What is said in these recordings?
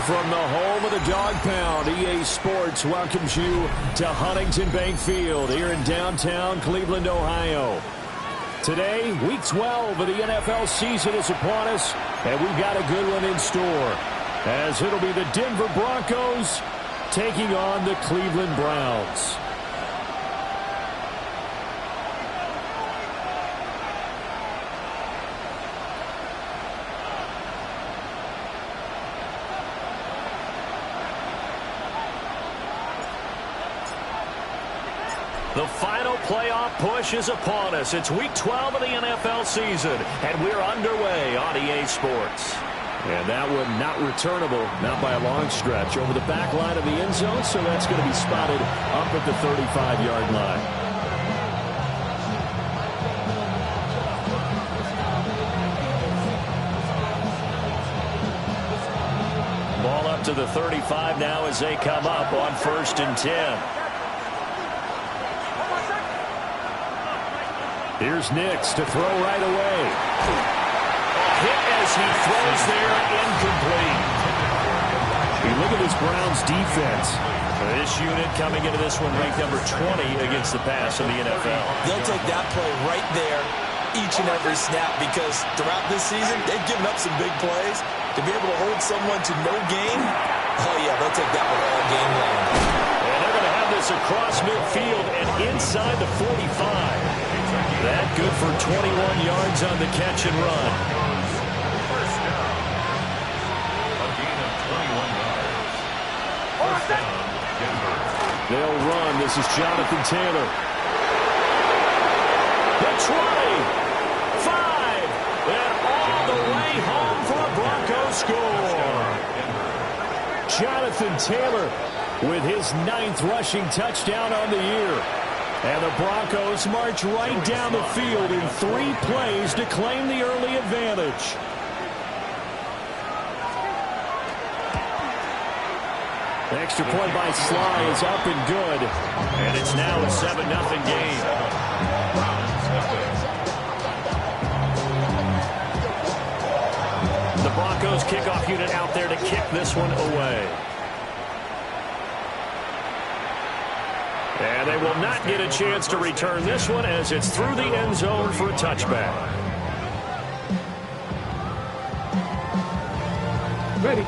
From the home of the Dog Pound, EA Sports welcomes you to Huntington Bank Field here in downtown Cleveland, Ohio. Today, Week 12 of the NFL season is upon us, and we've got a good one in store, as it'll be the Denver Broncos taking on the Cleveland Browns. The final playoff push is upon us. It's Week 12 of the NFL season, and we're underway on EA Sports. And that one not returnable, not by a long stretch, over the back line of the end zone, so that's going to be spotted up at the 35-yard line. Ball up to the 35 now as they come up on 1st and 10. Here's Nix to throw right away. A hit as he throws there, incomplete. You look at this Browns defense. This unit coming into this one ranked number 20 against the pass in the NFL. They'll take that play right there each and every snap because throughout this season, they've given up some big plays. To be able to hold someone to no gain, oh yeah, they'll take that one all game long. And they're going to have this across midfield and inside the 45. That good for 21 yards on the catch and run. First down. A gain of 21 yards. First down, Denver. They'll run. This is Jonathan Taylor. The 20. 5. And all the way home for a Broncos score. Jonathan Taylor with his 9th rushing touchdown on the year. And the Broncos march right down the field in 3 plays to claim the early advantage. The extra point by Sly is up and good. And it's now a 7-0 game. The Broncos kickoff unit out there to kick this one away. And they will not get a chance to return this one as it's through the end zone for a touchback.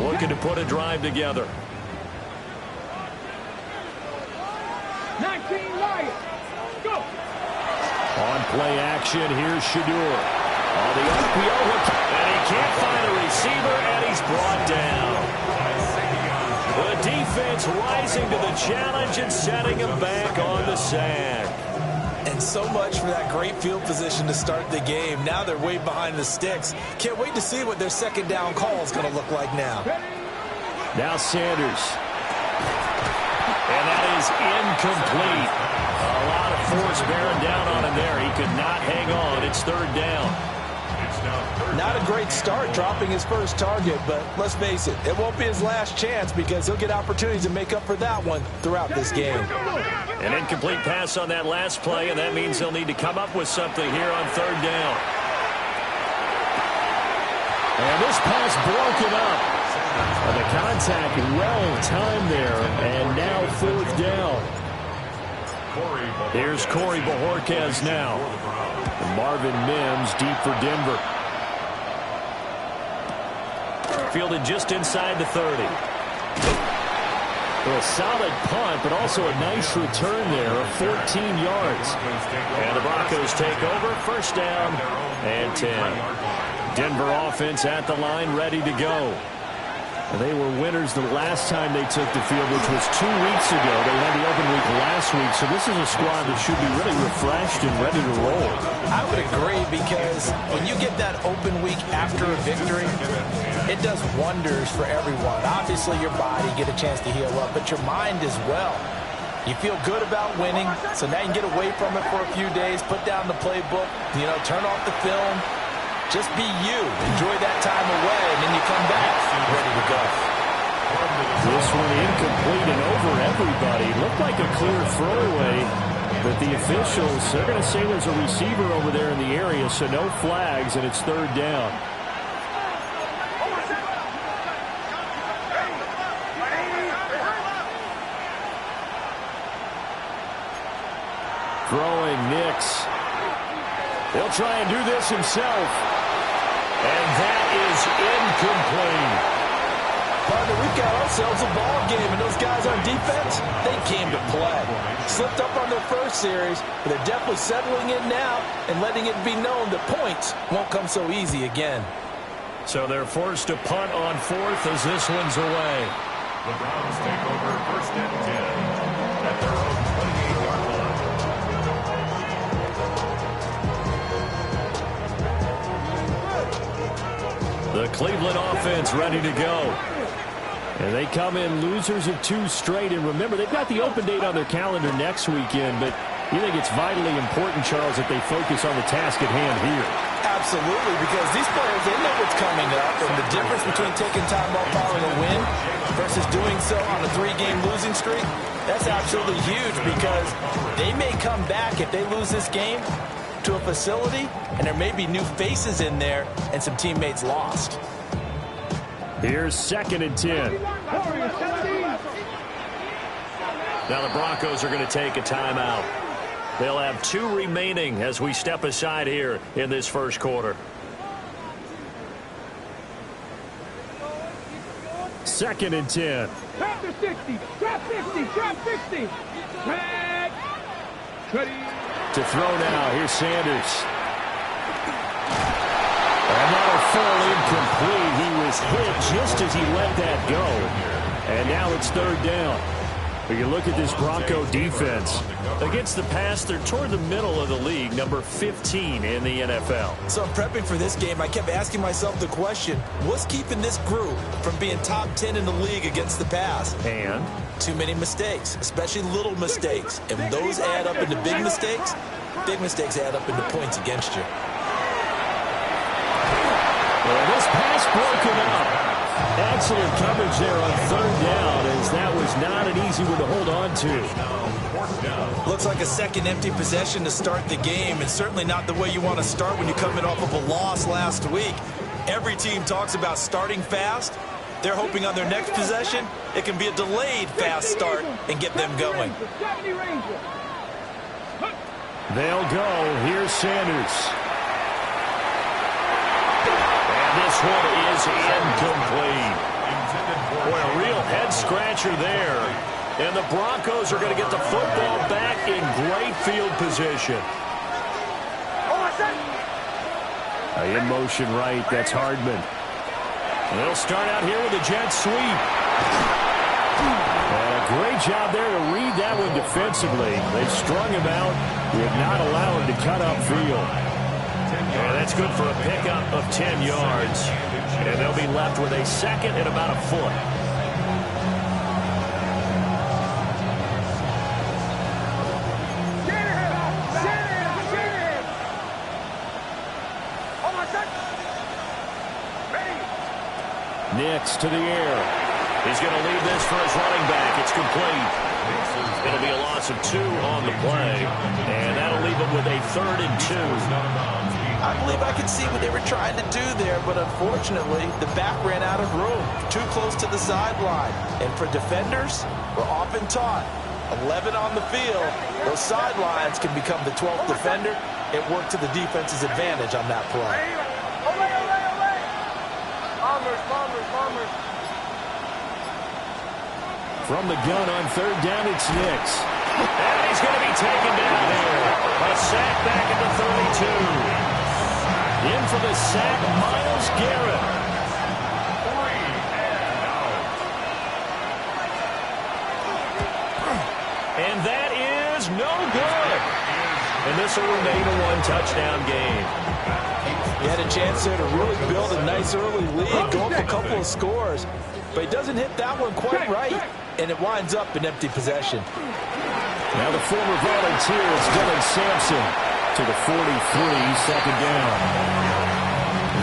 Looking to put a drive together. 19 Lions. Go. On play action, here's Shadur. On the RPO hook, and he can't find a receiver, and he's brought down. The defense rising to the challenge and setting him back on the sack. And so much for that great field position to start the game. Now they're way behind the sticks. Can't wait to see what their second down call is going to look like now. Now Sanders. And that is incomplete. A lot of force bearing down on him there. He could not hang on. It's 3rd down. Not a great start dropping his first target, but let's face it, it won't be his last chance because he'll get opportunities to make up for that one throughout this game. An incomplete pass on that last play, and that means they'll need to come up with something here on 3rd down. And this pass broken up. And the contact well-timed there, and now 4th down. Here's Corey Bojorquez now. And Marvin Mims deep for Denver. Fielded just inside the 30. Well, a solid punt, but also a nice return there of 14 yards. And the Broncos take over, 1st down and 10. Denver offense at the line, ready to go. They were winners the last time they took the field, which was 2 weeks ago. They had the open week last week, so this is a squad that should be really refreshed and ready to roll. I would agree because when you get that open week after a victory, it does wonders for everyone. Obviously, your body get a chance to heal up, but your mind as well. You feel good about winning, so now you can get away from it for a few days, put down the playbook, turn off the film. Just be you. Enjoy that time away, and then you come back ready to go. This one incomplete and over everybody. Looked like a clear throwaway, but the officials, they're going to say there's a receiver over there in the area, so no flags, and it's 3rd down. Throwing Nix. He'll try and do this himself. And that is incomplete. Partner, we've got ourselves a ball game, and those guys on defense, they came to play. Slipped up on their first series, but they're definitely settling in now and letting it be known that points won't come so easy again. So they're forced to punt on fourth as this one's away. The Browns take over first and 10 at their own 28-yard line. The Cleveland offense ready to go. And they come in losers of 2 straight. And remember, they've got the open date on their calendar next weekend. But you think it's vitally important, Charles, that they focus on the task at hand here? Absolutely, because these players, they know what's coming up. And the difference between taking time off following a win versus doing so on a 3-game losing streak, that's absolutely huge because they may come back if they lose this game to a facility, and there may be new faces in there and some teammates lost. Here's 2nd and 10. Now the Broncos are going to take a timeout. They'll have 2 remaining as we step aside here in this first quarter. 2nd and 10. Drop to 60. Drop 50. Drop 60. Drag. To throw now. Here's Sanders. And that'll fall incomplete. He was hit just as he let that go. And now it's 3rd down. But you look at this Bronco defense. Against the pass, they're toward the middle of the league, number 15 in the NFL. So I'm prepping for this game. I kept asking myself the question, what's keeping this group from being top 10 in the league against the pass? And? Too many mistakes, especially little mistakes. And when those add up into big mistakes add up into points against you. Well, this pass broken up. Excellent coverage there on 3rd down, as that was not an easy one to hold on to. Looks like a second empty possession to start the game, and certainly not the way you want to start when you're coming off of a loss last week. Every team talks about starting fast. They're hoping on their next possession, it can be a delayed fast start and get them going. They'll go. Here's Sanders. This one is incomplete. Boy, a real head-scratcher there. And the Broncos are going to get the football back in great field position. In motion right, that's Hardman. They'll start out here with a jet sweep. And a great job there to read that one defensively. They've strung him out. We have not allowed him to cut upfield. And that's good for a pickup of 10 yards. And they'll be left with a 2nd and about a foot. Nix to the air. He's going to leave this for his running back. It's complete. It'll be a loss of 2 on the play. And that'll leave him with a 3rd and 2. I believe I could see what they were trying to do there, but unfortunately, the back ran out of room. Too close to the sideline. And for defenders, we're often taught, 11 on the field, those sidelines can become the 12th defender. It worked to the defense's advantage on that play. Bombers. From the gun on 3rd down, it's Nix. And he's going to be taken down here. A sack back at the 32. In for the sack, Myles Garrett. And that is no good. And this will remain a 1-touchdown game. He had a chance there to really build a nice early lead, go up a couple of scores. But he doesn't hit that one quite right, and it winds up an empty possession. Now the former volunteer is Dylan Sampson to the 43, 2nd down.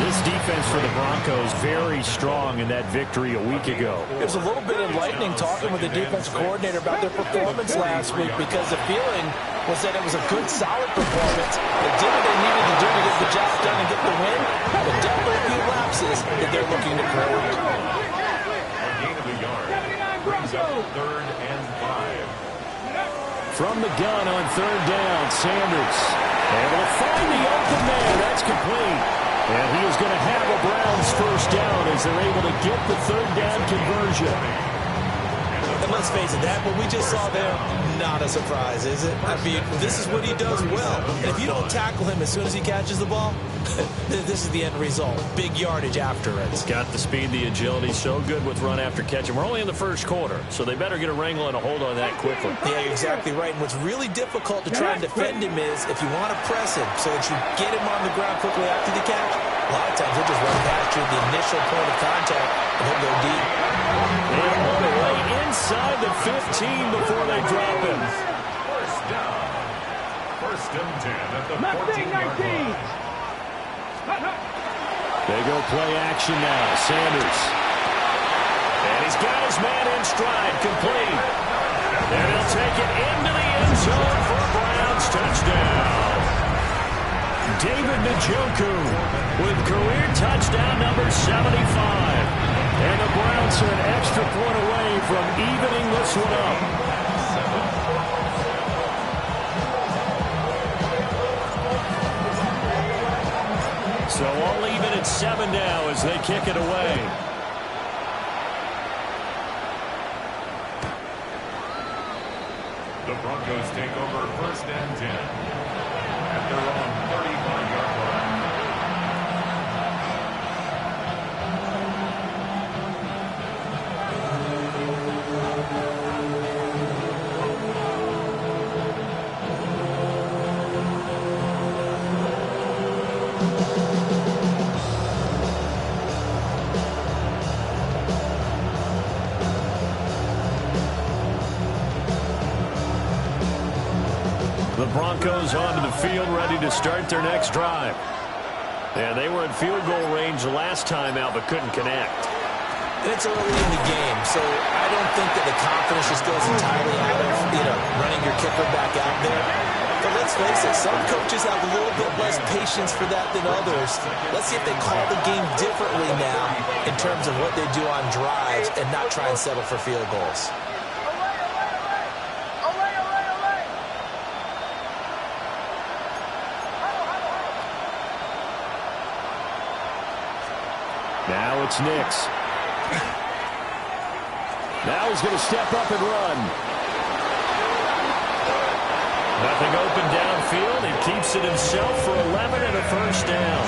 This defense for the Broncos very strong in that victory a week ago. It was a little bit enlightening talking with the defense coordinator about their performance last week because the feeling was that it was a good, solid performance. They did what they needed to do to get the job done and get the win, but definitely a few lapses that they're looking to correct. A gain of a yard brings up 3rd and 5. From the gun on third down, Sanders able to find the open man. That's complete. And he is going to have a Browns first down as they're able to get the third down conversion. And let's face it, that what we just saw there, not a surprise, is it? I mean, this is what he does well. And if you don't tackle him as soon as he catches the ball, this is the end result. Big yardage after it. It's got the speed, the agility, so good with run after catch. And we're only in the first quarter, so they better get a wrangle and a hold on that quickly. Yeah, you're exactly right. And what's really difficult to try and defend him is if you want to press him so that you get him on the ground quickly after the catch, a lot of times he'll just run past you at the initial point of contact, and he'll go deep. And all the way inside the 15 before they drop him. First down. First and 10 at the 14-yard line. They go play action now. Sanders. And he's got his man in stride, complete. And he'll take it into the end zone for a Browns touchdown. David Njoku with career touchdown number 75. And the Browns are an extra point away from evening this one up. So all even at 7 now as they kick it away. The Broncos take over first and 10 at their own 35-yard line. The Broncos onto the field, ready to start their next drive. And they were in field goal range last time out, but couldn't connect. And it's early in the game, so I don't think that the confidence just goes entirely out of, running your kicker back out there. But let's face it, some coaches have a little bit less patience for that than others. Let's see if they call the game differently now in terms of what they do on drives and not try and settle for field goals. Now it's Nix. Now he's going to step up and run. Nothing open downfield. He keeps it himself for 11 and a first down.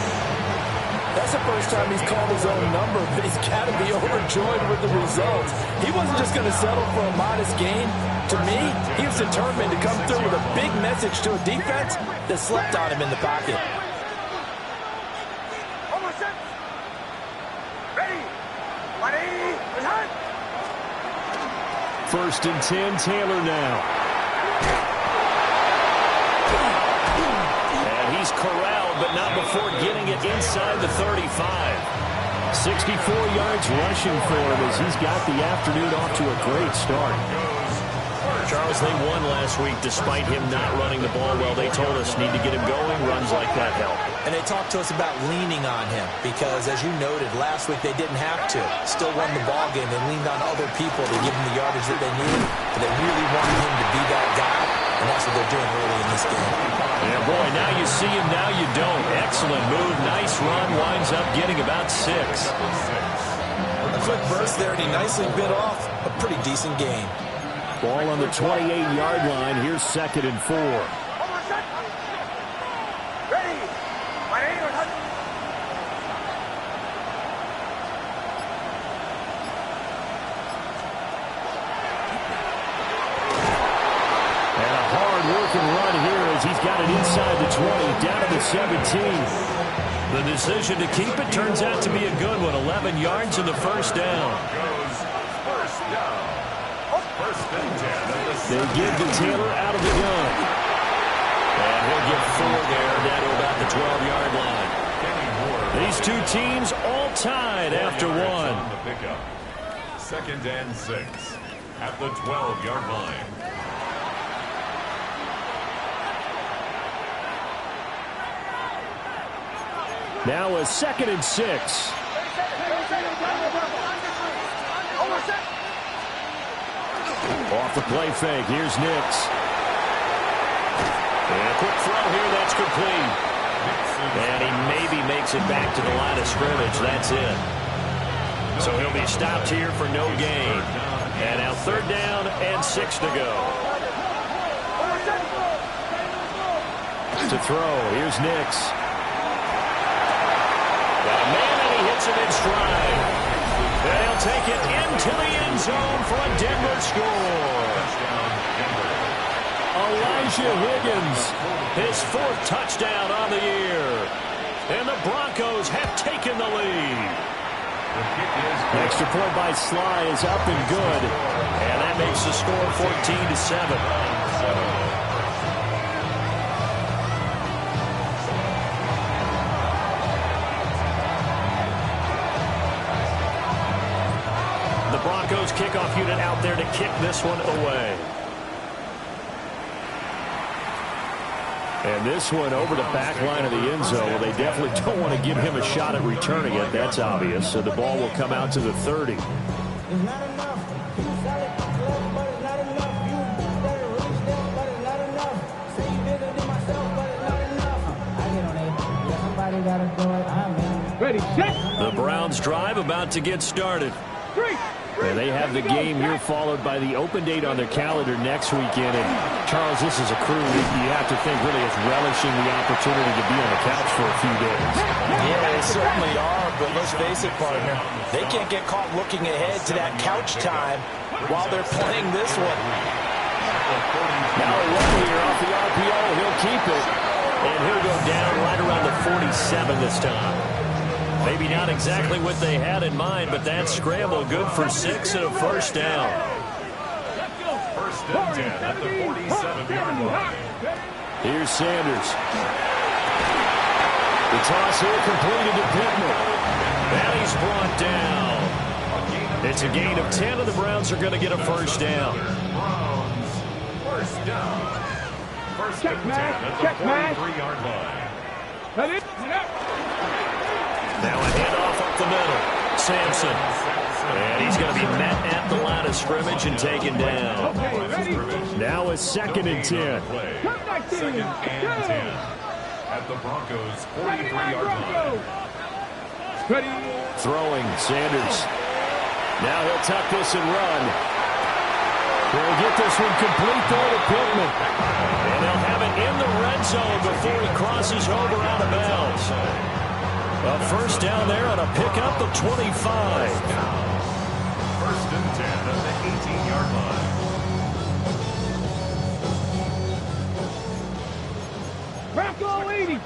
That's the first time he's called his own number, but he's got to be overjoyed with the results. He wasn't just going to settle for a modest gain. To me, he was determined to come through with a big message to a defense that slept on him in the pocket. First and 10, Taylor now. And he's corralled, but not before getting it inside the 35. 64 yards rushing for him as he's got the afternoon off to a great start. Charles, they won last week despite him not running the ball well. They told us need to get him going. Runs like that help. And they talked to us about leaning on him because, as you noted, last week they didn't have to. Still won the ball game. They leaned on other people to give him the yardage that they needed. But they really wanted him to be that guy, and that's what they're doing early in this game. Yeah, boy, now you see him, now you don't. Excellent move, nice run, winds up getting about 6. A quick burst there, and he nicely bit off a pretty decent gain. Ball on the 28-yard line. Here's 2nd and 4. And a hard-working run here as he's got it inside the 20, down to the 17. The decision to keep it turns out to be a good one. 11 yards in the first down. They give to Taylor out of the gun. And he'll get 4 there, down to about the 12-yard line. These two teams all tied after one. 2nd and 6 at the 12-yard line. Now a 2nd and 6. Off the play fake. Here's Nix. And a quick throw here, that's complete. And he maybe makes it back to the line of scrimmage. That's it. So he'll be stopped here for no gain. And now 3rd down and 6 to go. To throw, here's Nix. Got a man, and he hits him in stride. And he'll take it into the end zone for a Denver score. Elijah Higgins, his 4th touchdown on the year. And the Broncos have taken the lead. Extra point by Sly is up and good. And that makes the score 14-7. The Broncos kickoff unit out there to kick this one away. And this one over the back line of the end zone. Well, they definitely don't want to give him a shot at returning it. That's obvious. So the ball will come out to the 30. It's not enough. You solid, but it's not enough. You better really step, but it's not enough. Say you bigger than myself, but it's not enough. I get on it. Yeah, somebody gotta do it. I'm in. Ready, set. The Browns drive about to get started. And they have the game here followed by the open date on their calendar next weekend. And Charles, this is a crew that you have to think really is relishing the opportunity to be on the couch for a few days. Yeah, they certainly are, but let's face it, partner. They can't get caught looking ahead to that couch time while they're playing this one. Now a run here off the RPO. He'll keep it. And he'll go down right around the 47 this time. Maybe not exactly what they had in mind, but that scramble good for 6 and a 1st down. 1st and 10 at the 47-yard line. Here's Sanders. The toss here completed to Pittman. And he's brought down. It's a gain of 10, and the Browns are going to get a 1st down. Browns, 1st down. 1st and 10 at the 43-yard line. Now a handoff up the middle. Sampson. And he's going to be met at the line of scrimmage and taken down. Now a 2nd and 10. 2nd and 10 at the Broncos' 43-yard line. Throwing, Sanders. Now he'll tuck this and run. They'll get this one complete though to Pittman. And they'll have it in the red zone before he crosses over out of bounds. A 1st down there on a pickup of 25. 1st and 10 at the 18-yard line. Bronco 80.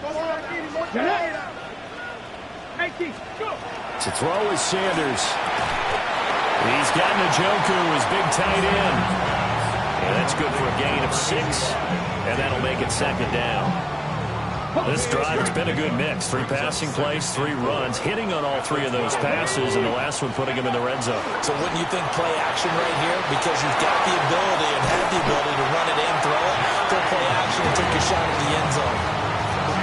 To throw is Sanders. He's got Njoku, his big tight end. And that's good for a gain of 6. And that'll make it 2nd down. This drive, it's been a good mix. 3 passing plays, 3 runs, hitting on all 3 of those passes, and the last one putting him in the red zone. So wouldn't you think play action right here? Because you've got the ability and have the ability to run it in, throw it, throw play action, and take your shot at the end zone.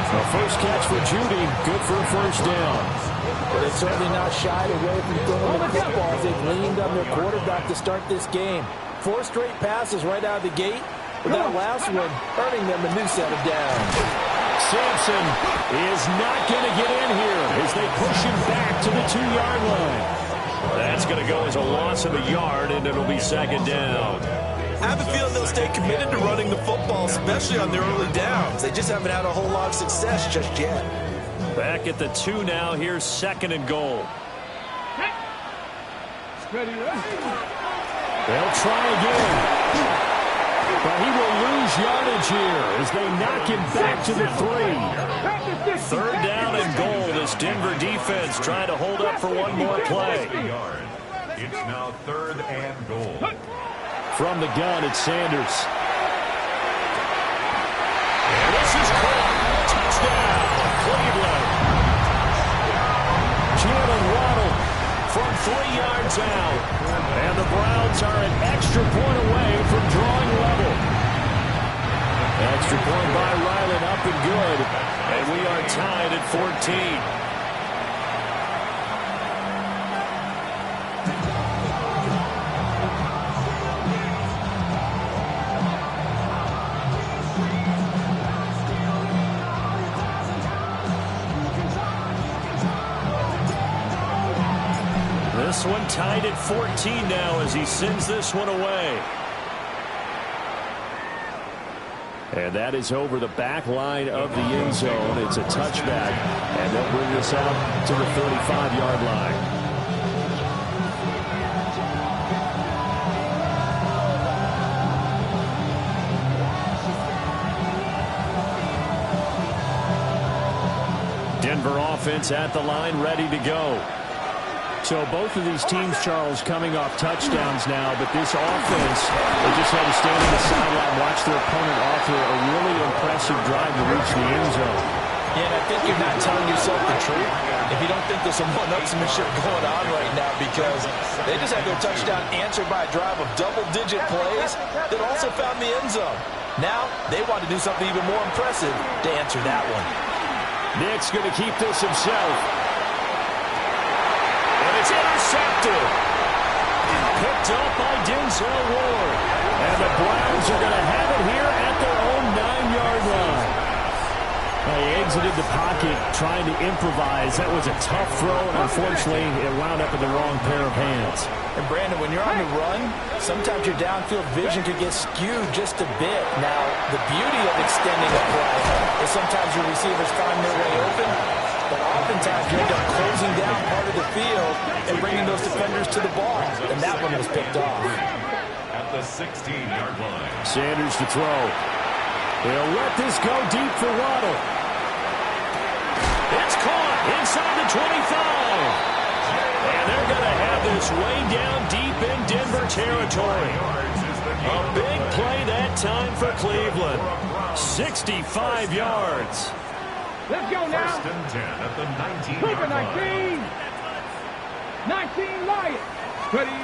The first catch for Judy, good for a 1st down. They've certainly not shied away from throwing the football. They've leaned on their quarterback to start this game. 4 straight passes right out of the gate, but that last one earning them a new set of downs. Sampson is not going to get in here as they push him back to the 2-yard line. That's going to go as a loss of a yard, and it'll be 2nd down. I have a feeling they'll stay committed to running the football, especially on their early downs. They just haven't had a whole lot of success just yet. Back at the 2 now. Here's 2nd and goal. They'll try again. But he will lose yardage here as they knock him back to the 3. 3rd down and goal. This Denver defense trying to hold up for one more play. It's now 3rd and goal. From the gun, it's Sanders. And this is caught. Touchdown, Cleveland. Jalen Waddle from 3 yards out. And the Browns are an extra point away from drawing level. Extra point by Ryland, up and good. And we are tied at 14. this one tied at 14 now as he sends this one away. And that is over the back line of the end zone. It's a touchback, and they'll bring this out to the 35-yard line. Denver offense at the line, ready to go. So both of these teams, Charles, coming off touchdowns now, but this offense, they just had to stand on the sideline, watch their opponent offer a really impressive drive to reach the end zone. Yeah, and I think you're not telling yourself the truth if you don't think there's some one-upsmanship going on right now, because they just had their touchdown answered by a drive of double-digit plays that also found the end zone. Now they want to do something even more impressive to answer that one. Nick's going to keep this himself. And it's intercepted. Picked up by Denzel Ward. And the Browns are going to have it here at their own 9-yard line. He exited the pocket trying to improvise. That was a tough throw, and unfortunately, it wound up in the wrong pair of hands. And Brandon, when you're on the run, sometimes your downfield vision could get skewed just a bit. Now, the beauty of extending a play is sometimes your receivers find their way open, but oftentimes you end up closing down part of the field and bringing those defenders to the ball. And that one was picked off. At the 16-yard line. Sanders to throw. He'll let this go deep for Waddle. It's caught inside the 25. And they're going to have this way down deep in Denver territory. A big play that time for Cleveland. 65 yards. Let's go now. First and 10 at the Cooper, 19-yard line. 19 Lions. Ready.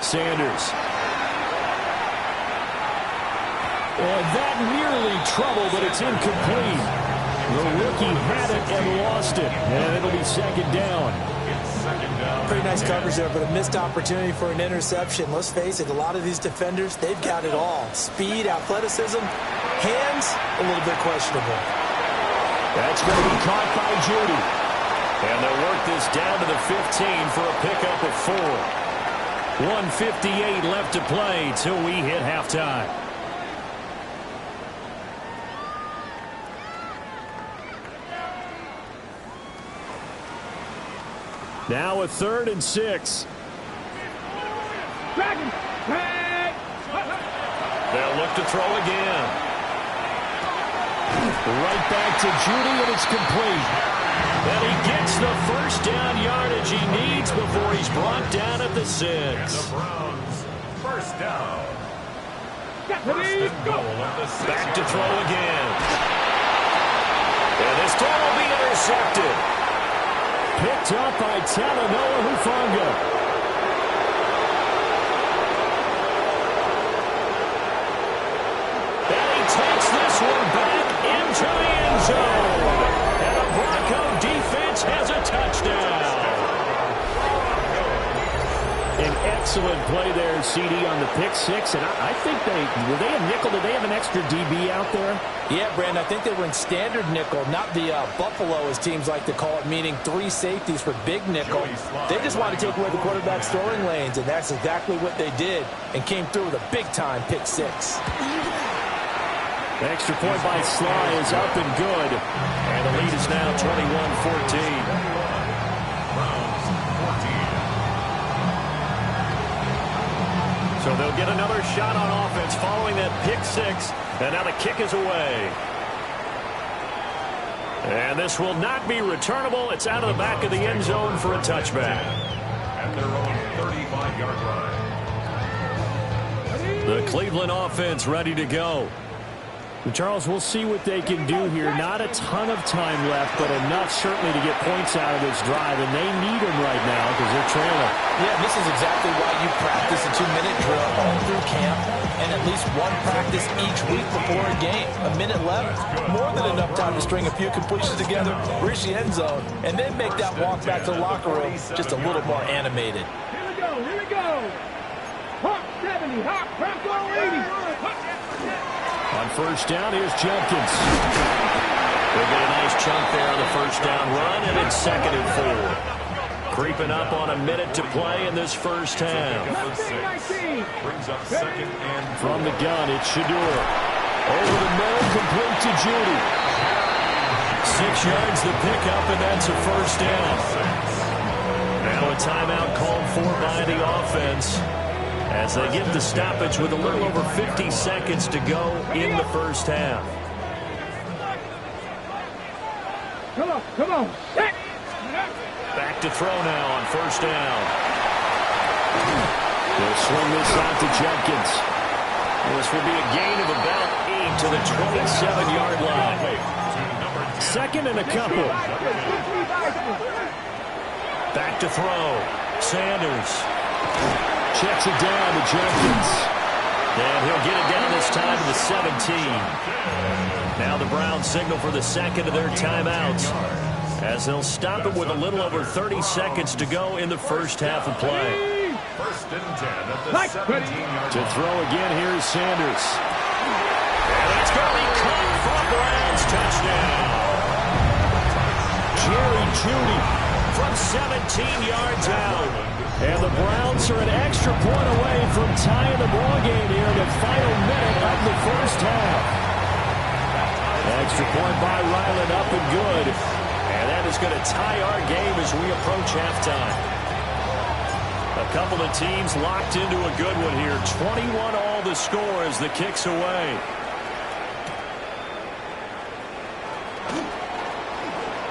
Sanders. And that nearly trouble, but it's incomplete. The rookie had it and lost it. And it'll be second down. Pretty nice coverage there, but a missed opportunity for an interception. Let's face it, a lot of these defenders, they've got it all. Speed, athleticism, hands, a little bit questionable. That's going to be caught by Judy. And they'll work this down to the 15 for a pickup of 4. 1:58 left to play till we hit halftime. Now a 3rd and 6. Dragon. Drag. They'll look to throw again. Right back to Judy, and it's complete. And he gets the first down yardage he needs before he's brought down at the 6. The Browns, first down. Ready. Go. Back to throw again. And this time will be intercepted. Picked up by Talanoa Hufanga. And he takes this one back into the end zone. And the Bronco defense has a touchdown. An excellent play there, CD, on the pick 6. And I think were they a nickel? Did they have an extra DB out there? Yeah, Brandon, I think they were in standard nickel, not the Buffalo, as teams like to call it, meaning 3 safeties for big nickel. They just want to take away the quarterback's throwing lanes, and that's exactly what they did, and came through with a big-time pick 6. The extra point by Sly is up and good. And the lead is now 21-14. So they'll get another shot on offense following that pick 6. And now the kick is away. And this will not be returnable. It's out of the back of the end zone for a touchback. At their own 35-yard line. The Cleveland offense ready to go. Charles, we'll see what they can do here. Not a ton of time left, but enough certainly to get points out of this drive, and they need them right now because they're trailing. Yeah, this is exactly why you practice a 2-minute drill all through camp and at least one practice each week before a game. A minute left, more than enough time to string a few completions together, reach the end zone, and then make that walk back to the locker room just a little more animated. Here we go. Hawk 70, Hawk Bronco 80. On first down, here's Jenkins. They'll get a nice chunk there on the first down run, and it's 2nd and 4. Creeping up on a minute to play in this first half. Brings up second and from the gun, it's Shador. Over the middle, complete to Judy. 6 yards the pickup, and that's a first down. Now a timeout called for by the offense as they get the stoppage with a little over 50 seconds to go in the first half. Come on. Back to throw now on first down. They'll swing this out to Jenkins. This will be a gain of about 8 to the 27-yard line. Second and a couple. Back to throw. Sanders checks it down to Jenkins. And he'll get it down this time to the 17. Now the Browns signal for the second of their timeouts as they'll stop it with a little over 30 seconds to go in the first half of play. First and 10 at the 17-yard line. To throw again, here's Sanders. And it's going to be caught for a Browns touchdown. Jerry Jeudy from 17 yards out. And the Browns are an extra point away from tying the ball game here in the final minute of the first half. Extra point by Ryland, up and good. And that is going to tie our game as we approach halftime. A couple of teams locked into a good one here. 21 all the score as the kick's away.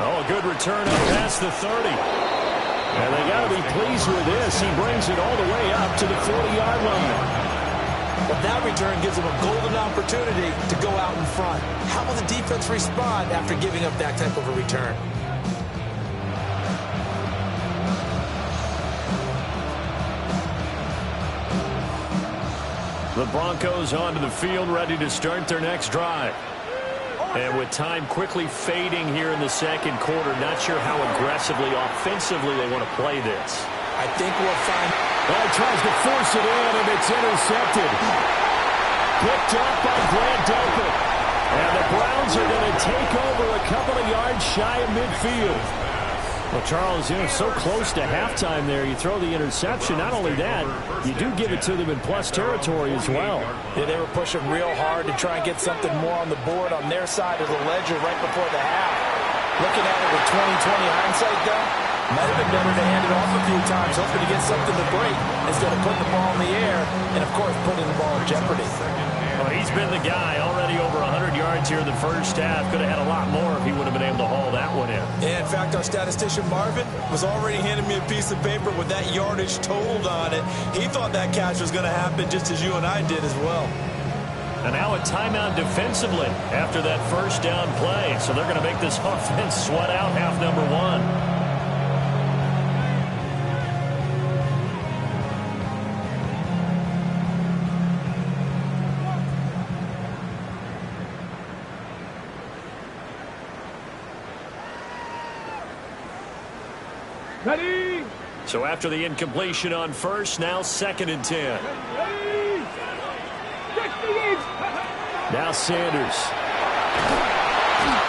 Oh, a good return up past the 30. And they got to be pleased with this. He brings it all the way up to the 40-yard line. But that return gives them a golden opportunity to go out in front. How will the defense respond after giving up that type of a return? The Broncos onto the field, ready to start their next drive. And with time quickly fading here in the second quarter, not sure how aggressively, offensively they want to play this. I think we'll find... Well, he tries to force it in, and it's intercepted. Picked up by Grant Delpit. And the Browns are going to take over a couple of yards shy of midfield. Well, Charles, so close to halftime there. You throw the interception. Not only that, you do give it to them in plus territory as well. Yeah, they were pushing real hard to try and get something more on the board on their side of the ledger right before the half. Looking at it with 20/20 hindsight, though, might have been better to hand it off a few times, hoping to get something to break instead of putting the ball in the air and, of course, putting the ball in jeopardy. Well, he's been the guy already over 100 yards here in the first half. Could have had a lot more if he would have been able to haul that one in. Yeah, in fact, our statistician Marvin was already handing me a piece of paper with that yardage totaled on it. He thought that catch was going to happen just as you and I did as well. And now a timeout defensively after that first down play. So they're going to make this offense sweat out half number one. Ready? So after the incompletion on first, now second and 10. Ready? 68. Now Sanders.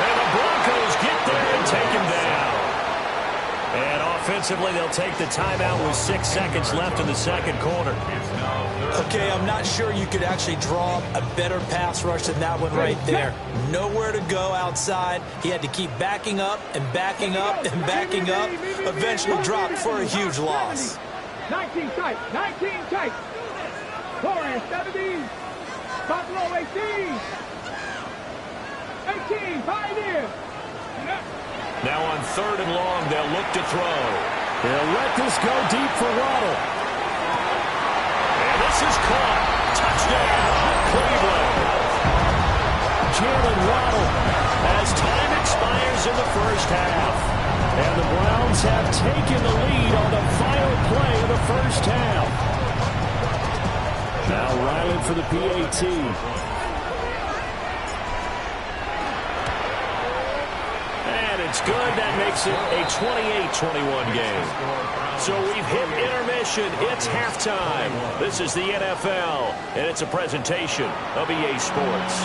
And the Broncos get there and take him down. And offensively, they'll take the timeout with 6 seconds left in the second quarter. Okay, I'm not sure you could actually draw a better pass rush than that one right there. Nowhere to go outside. He had to keep backing up and backing up and backing up. Eventually dropped for a huge loss. 19 tight. 19 tight. Warriors 17. Buffalo 18. 18. Pioneer. Now on third and long, they'll look to throw. They'll let this go deep for Waddle. And this is caught. Touchdown, Cleveland. Jalen Waddle as time expires in the first half. And the Browns have taken the lead on the final play of the first half. Now Ryland for the PAT. It's good. That makes it a 28-21 game. So we've hit intermission. It's halftime. This is the NFL, and it's a presentation of EA Sports.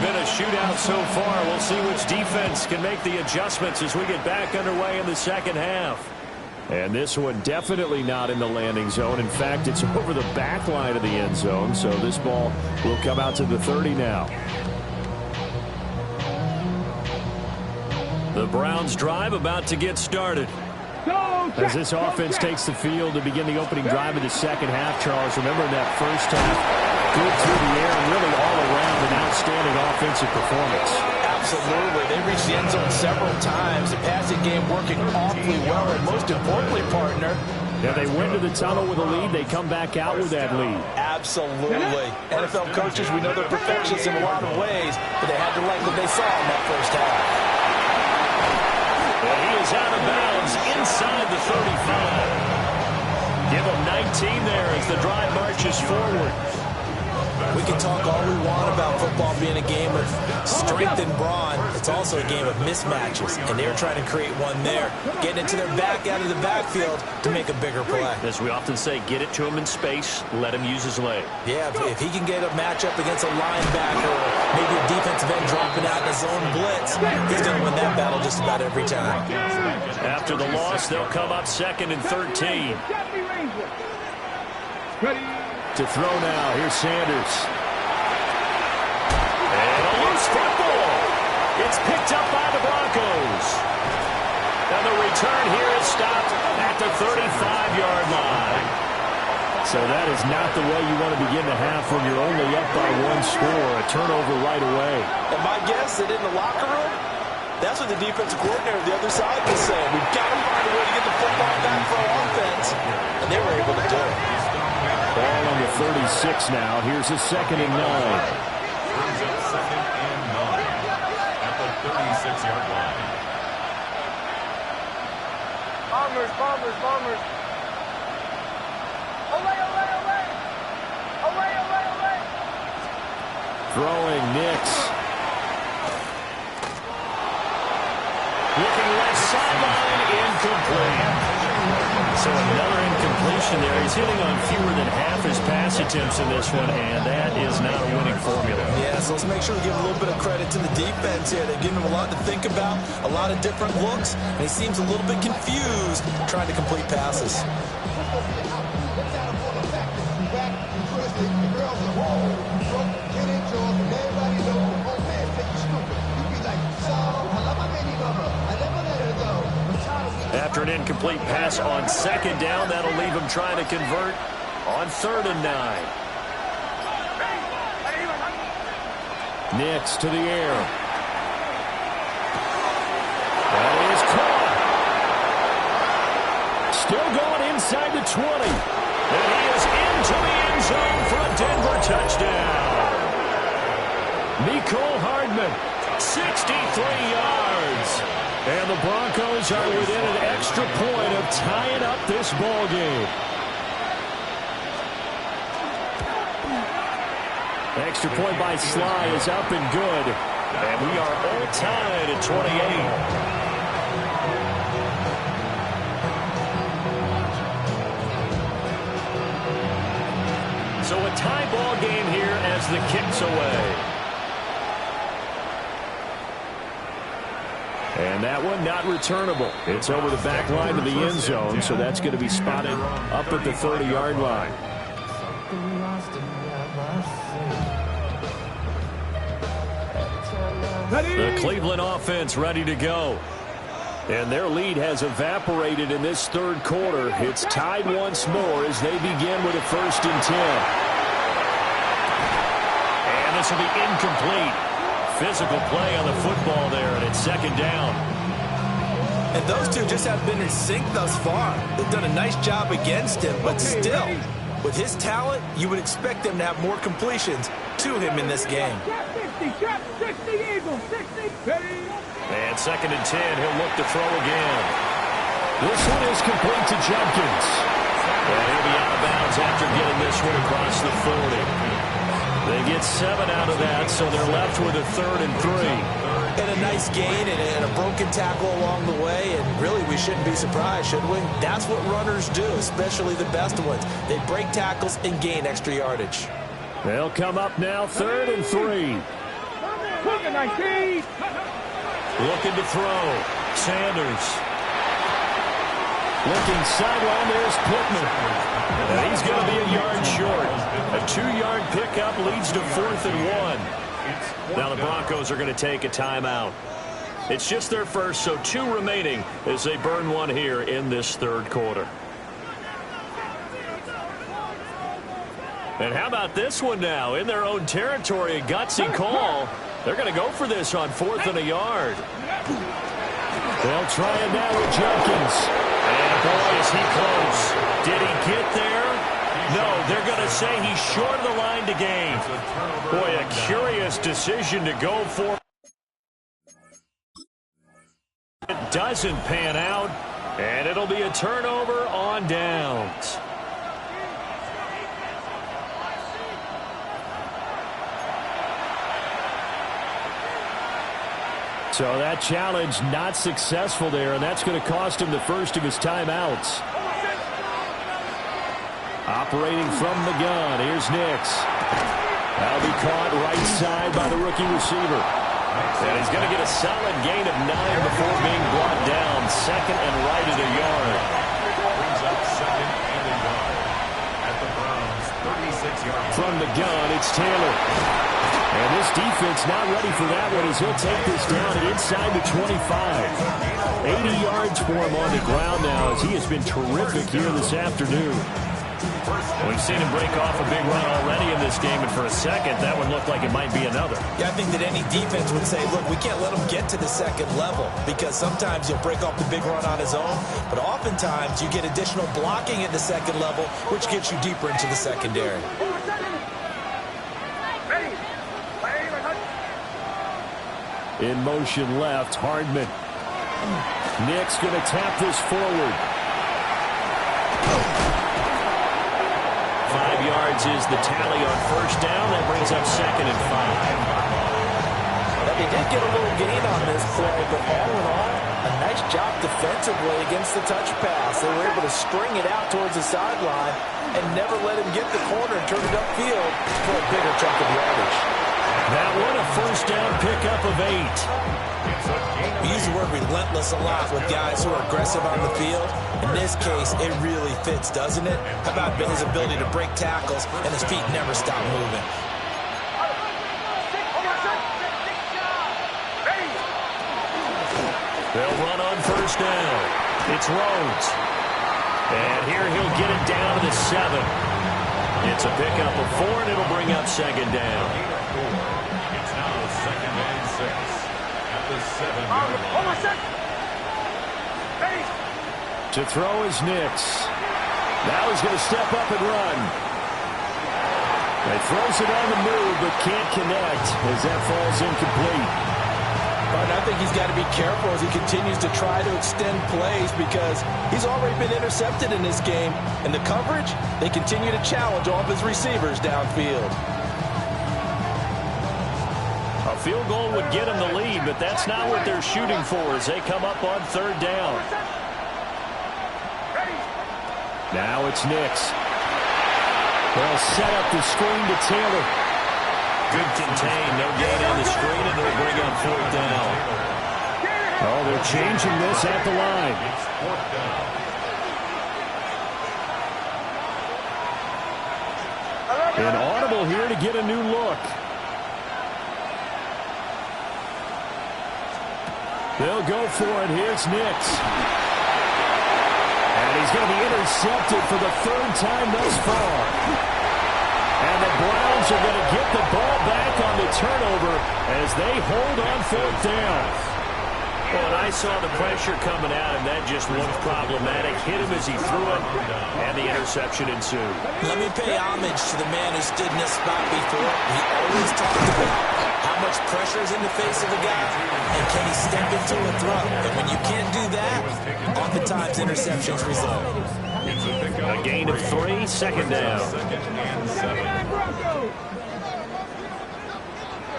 been a shootout so far. We'll see which defense can make the adjustments as we get back underway in the second half. And this one definitely not in the landing zone. In fact, it's over the back line of the end zone. So this ball will come out to the 30 now. The Browns drive about to get started. As this offense takes the field to begin the opening drive of the second half, Charles, remember in that first half, good through the air and really all around an outstanding offensive performance. Absolutely. They reached the end zone several times. The passing game working awfully well, and most importantly, partner, they went to the tunnel with a lead. They come back out with that lead. Absolutely. NFL coaches, we know they're perfectionists in a lot of ways, but they had to like what they saw in that first half. And he is out of bounds inside the 35. Give him 19 there as the drive marches forward. We can talk all we want about football being a game of strength and brawn. It's also a game of mismatches, and they're trying to create one there, getting it to their back out of the backfield to make a bigger play. As we often say, get it to him in space, let him use his leg. Yeah, if he can get a matchup against a linebacker or maybe a defensive end dropping out in his own blitz, he's going to win that battle just about every time. After the loss, they'll come up 2nd and 13. To throw now, here's Sanders. And a loose football. It's picked up by the Broncos. And the return here is stopped at the 35-yard line. So that is not the way you want to begin the half when you're only up by one score. A turnover right away. And my guess that in the locker room, that's what the defensive coordinator of the other side was saying. We've got to find a way to get the football back for our offense. And they were able to do it. Ball on the 36 now. Here's a 2nd and 9. Brings up 2nd and 9 at the 36-yard line. Bombers. Olay. Throwing Nix. Looking left sideline, incomplete. So another incompletion there. He's hitting on fewer than half his pass attempts in this one, and that is not a winning formula. Yeah, so let's make sure we give a little bit of credit to the defense here. They've given him a lot to think about, a lot of different looks, and he seems a little bit confused trying to complete passes. After an incomplete pass on 2nd down, that'll leave him trying to convert on 3rd and 9. Nix to the air. That is caught. Still going inside the 20. And he is into the end zone for a Denver touchdown. Mecole Hardman, 63 yards. And the Broncos are within an extra point of tying up this ball game. Extra point by Sly is up and good. And we are all tied at 28. So a tie ball game here as the kick's away. And that one not returnable. It's over the back line of the end zone, so that's going to be spotted up at the 30-yard line. The Cleveland offense ready to go. And their lead has evaporated in this 3rd quarter. It's tied once more as they begin with a 1st and 10. And this will be incomplete. Physical play on the football there, and it's 2nd down. And those two just have been in sync thus far. They've done a nice job against him, but still, with his talent, you would expect them to have more completions to him in this game. Trap 60, Eagle, 60, ready. And 2nd and 10, he'll look to throw again. This one is complete to Jenkins. And he'll be out of bounds after getting this one across the 40. They get 7 out of that, so they're left with a 3rd and 3. And a nice gain and a broken tackle along the way, and really we shouldn't be surprised, should we? That's what runners do, especially the best ones. They break tackles and gain extra yardage. They'll come up now 3rd and 3. Second 19. Looking to throw. Sanders. Looking sideline, there's Pittman. And he's going to be a yard short. A 2-yard pickup leads to 4th and 1. Now the Broncos are going to take a timeout. It's just their first, so 2 remaining as they burn one here in this third quarter. And how about this one now? In their own territory, a gutsy call. They're going to go for this on 4th and a yard. They'll try it now with Jenkins. And boy, is he close. Did he get there? No, they're going to say he's short of the line to gain. Boy, a curious decision to go for. It doesn't pan out, and it'll be a turnover on downs. So that challenge not successful there, and that's going to cost him the first of his timeouts. Operating from the gun, here's Nix. That'll be caught right side by the rookie receiver. And he's going to get a solid gain of 9 before being brought down. Second and right at a yard. Brings up second and a yard at the Browns' 36-yard. From the gun, it's Taylor. And this defense not ready for that one as he'll take this down inside the 25. 80 yards for him on the ground now as he has been terrific here this afternoon. We've seen him break off a big run already in this game, and for a second, that one looked like it might be another. Yeah, I think that any defense would say, look, we can't let him get to the second level because sometimes he'll break off the big run on his own, but oftentimes you get additional blocking at the second level, which gets you deeper into the secondary. In motion left, Hardman. Nick's going to tap this forward. 5 yards is the tally on first down. That brings up second and 5. Now, they did get a little gain on this play, but all in all, a nice job defensively against the touch pass. They were able to string it out towards the sideline and never let him get the corner and turn it upfield for a bigger chunk of yardage. That one, a first down pickup of 8. We use the word relentless a lot with guys who are aggressive on the field. In this case, it really fits, doesn't it? How about his ability to break tackles and his feet never stop moving? They'll run on first down. It's Rhodes. And here he'll get it down to the 7. It's a pickup of 4, and it'll bring up second down. It's now second and 6 at the 7-yard line. To throw is Nix. Now he's going to step up and run. He throws it on the move, but can't connect as that falls incomplete. But I think he's got to be careful as he continues to try to extend plays because he's already been intercepted in this game. And the coverage, they continue to challenge all of his receivers downfield. A field goal would get him the lead, but that's not what they're shooting for as they come up on third down. Now it's Nix. They'll set up the screen to Taylor. Good contain, no gain on the screen, and they'll bring up fourth down. Oh, they're changing this at the line. It's fourth down. An audible here to get a new look. They'll go for it. Here's Nix. And he's going to be intercepted for the third time thus far. And the Browns are going to get the ball back on the turnover as they hold on fourth down. Well, and I saw the pressure coming at him. That just looked problematic. Hit him as he threw it, and the interception ensued. Let me pay homage to the man who stood in this spot before. He always talked about how much pressure is in the face of a guy, and can he step into a throw. And when you can't do that, oftentimes interceptions result. A gain of 3, second down. Second and 7.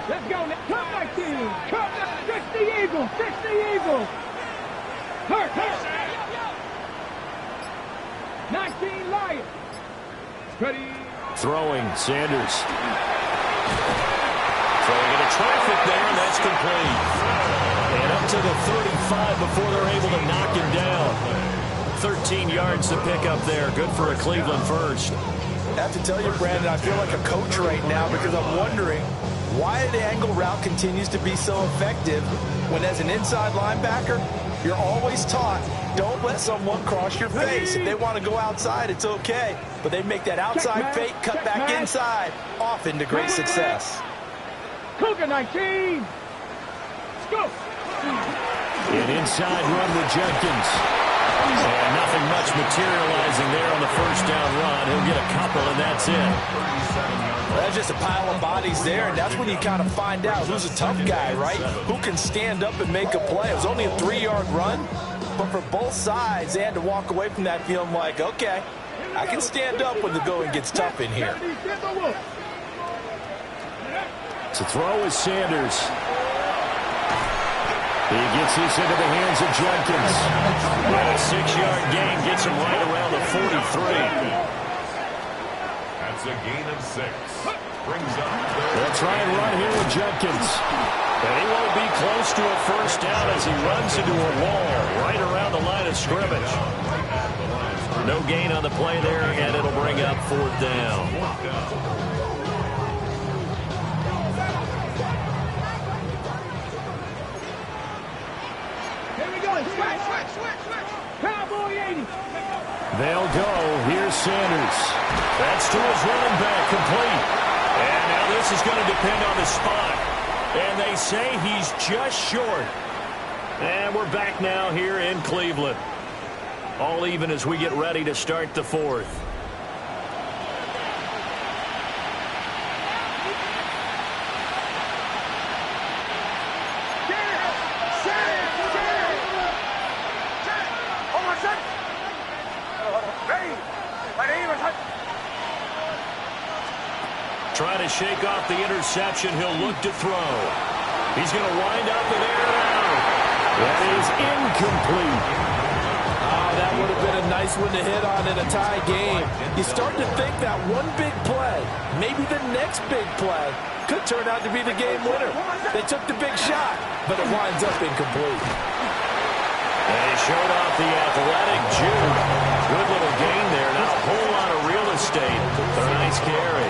Let's go. Cut my team. Cut. Fix the Eagles. Fix the Eagles. Hurt. 19 Lions. Ready. Throwing, Sanders. Throwing into traffic there, and that's complete. And up to the 35 before they're able to knock him down. 13 yards to pick up there. Good for a Cleveland first. I have to tell you, Brandon, I feel like a coach right now because I'm wondering why the angle route continues to be so effective when as an inside linebacker, you're always taught, don't let someone cross your face. If they want to go outside, it's okay. But they make that outside fake, cut back inside, off into great success. Cougar 19. Let's go. An inside run with Jenkins. And nothing much materializing there on the first down run. He'll get a couple, and that's it. That's just a pile of bodies there, and that's when you kind of find out who's a tough guy, right? Who can stand up and make a play. It was only a 3-yard run, but for both sides, they had to walk away from that feeling like, okay, I can stand up when the going gets tough in here. To throw is Sanders. He gets this into the hands of Jenkins. And a 6-yard gain gets him right around the 43. That's a gain of 6. Brings up. They'll try and run here with Jenkins. And he won't be close to a first down as he runs into a wall right around the line of scrimmage. No gain on the play there, and it'll bring up 4th down. Cowboy 80. They'll go. Here's Sanders. That's to his running back, complete. And now this is going to depend on the spot. And they say he's just short. And we're back now here in Cleveland. All even as we get ready to start the 4th. Trying to shake off the interception. He'll look to throw. He's going to wind up and air it out. That is incomplete. Oh, that would have been a nice one to hit on in a tie game. You start to think that one big play, maybe the next big play, could turn out to be the game winner. They took the big shot, but it winds up incomplete. And he showed off the athletic Jude. Good little gain there. Not a whole lot of real estate. But a nice carry.